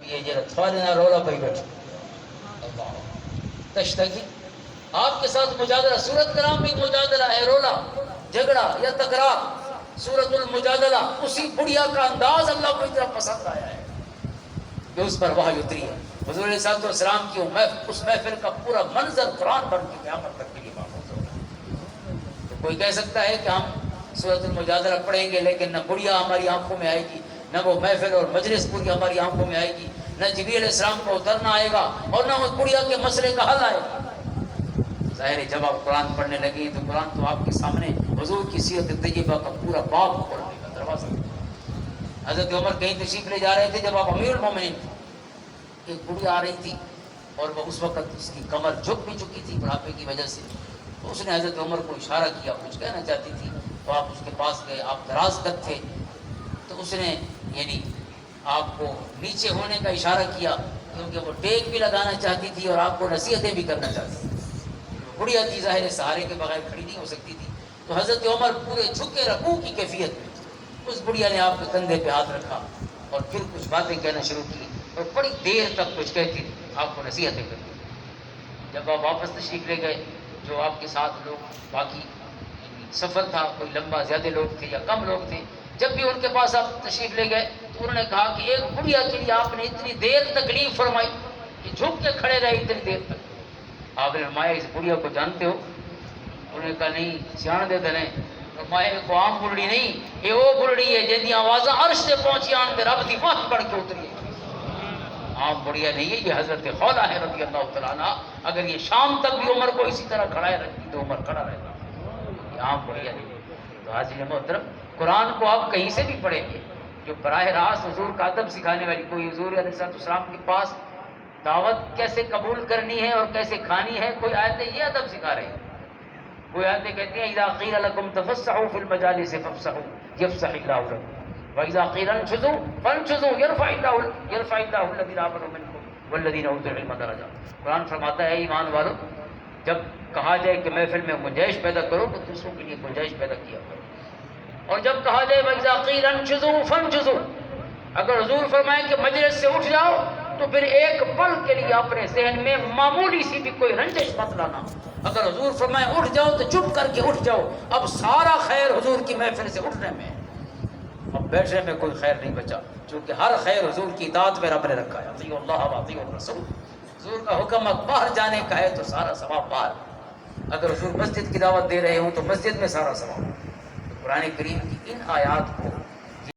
یہ جرا تھوالنا رولا پہ بیٹھو اللہ تشتگی آپ کے ساتھ مجادلہ، سورت کا نام بھی مجادلہ ہے، رولا جھگڑا یا تکرار، سورت المجادلہ۔ اسی بڑھیا کا انداز اللہ کو اتنا پسند آیا ہے کہ اس پر وحی اتری ہے۔ حضور علیہ الصلوۃ والسلام کی اس محفل کا پورا منظر قرآن بن کے قیامت تک کے لیے محفوظ ہوگا۔ تو کوئی کہہ سکتا ہے کہ ہم سورت المجادلہ پڑھیں گے لیکن نہ بڑھیا ہماری آنکھوں میں آئے گی، نہ وہ محفل اور مجلس پوری ہماری آنکھوں میں آئے گی، نہ جبریل علیہ السلام کو اترنا آئے گا اور نہ اس بڑھیا کے مسئلے کا حل آئے گا۔ ظاہر ہے جب آپ قرآن پڑھنے لگے تو قرآن تو آپ کے سامنے حضور کی سیرت طیبہ کا پورا باب کھولنے کا دروازہ۔ حضرت عمر کہیں تشریف لے جا رہے تھے جب آپ امیر المومنین تھے، ایک بڑھیا آ رہی تھی اور وہ اس وقت اس کی کمر جھک بھی چکی تھی بڑھاپے کی وجہ سے، تو اس نے حضرت عمر کو اشارہ کیا، کچھ کہنا چاہتی تھی تو آپ اس کے پاس گئے، آپ دراز قد تھے تو اس نے یعنی آپ کو نیچے ہونے کا اشارہ کیا، کیونکہ وہ ٹیک بھی لگانا چاہتی تھی اور آپ کو نصیحتیں بھی کرنا چاہتی تھی۔ بڑھیا تھی، ظاہر سہارے کے بغیر کھڑی نہیں ہو سکتی تھی، تو حضرت عمر پورے جھکے رکوع کی کیفیت میں اس بڑھیا نے آپ کے کندھے پہ ہاتھ رکھا اور پھر کچھ باتیں کہنا شروع کی اور بڑی دیر تک کچھ کہتی تھی، آپ کو نصیحتیں کرتی تھی۔ جب آپ واپس تشریف لے گئے، جو آپ کے ساتھ لوگ باقی سفر تھا، کوئی لمبا زیادہ لوگ تھے یا کم لوگ تھے، جب بھی ان کے پاس آپ تشریف لے گئے تو انہوں نے کہا کہ ایک بڑھیا کے لیے آپ نے اتنی دیر تکلیف فرمائی کہ جھک کے کھڑے رہے اتنی دیر تک۔ آپ نے فرمایا اس بڑھیا کو جانتے ہو؟ انہوں نے کہا نہیں، سیاح دے دنے۔ فرمایا کو عام بڑھڑی نہیں، یہ وہ بڑھڑی ہے جن دی آوازاں عرش سے پہنچی آن دے رب دی وحی پڑھ کے اتری ہے۔ عام بڑھیا نہیں ہے، یہ حضرت خولہ ہے رضی اللہ تعالیٰ عنہ۔ اگر یہ شام تک بھی عمر کو اسی طرح کھڑا رکھتی تو عمر کھڑا رہتا، یہ عام بڑھیا نہیں۔ تو حاضرین محترم، قرآن کو آپ کہیں سے بھی پڑھیں گے، جو براہ راست حضور کا ادب سکھانے والی، کوئی حضور علیہ السلام کے پاس دعوت کیسے قبول کرنی ہے اور کیسے کھانی ہے، کوئی آیتیں یہ ادب سکھا رہے ہیں، کوئی آیتیں کہتی ہیں اذا قیل لکم تفسحوا فی المجالس فافسحوا یفسح اللہ لکم واذا قیل انشزوا فانشزوا یرفع اللہ الذین آمنوا منکم والذین اوتوا العلم درجات۔ قرآن فرماتا ہے ایمان والو، جب کہا جائے کہ محفل میں گنجائش پیدا کرو تو دوسروں کے لیے گنجائش پیدا کیا کرو، اور جب کہا جائے وَإِذَا قِيلَ انشُزُوا فَانشُزُوا، اگر حضور فرمائیں کہ مجلس سے اٹھ جاؤ تو پھر ایک پل کے لیے اپنے ذہن میں معمولی سی بھی کوئی رنجش مت لانا۔ اگر حضور فرمائیں اٹھ جاؤ تو چپ کر کے اٹھ جاؤ۔ اب سارا خیر حضور کی محفل سے اٹھنے میں، اب بیٹھنے میں کوئی خیر نہیں بچا، چونکہ ہر خیر حضور کی اطاعت میں رب نے رکھا ہے۔ اطیعوا اللہ واطیعوا الرسول، حضور کا حکم باہر جانے کا ہے تو سارا ثواب باہر، اگر حضور مسجد کی دعوت دے رہے ہوں تو مسجد میں سارا ثواب۔ قرآن کریم کی ان آیات کو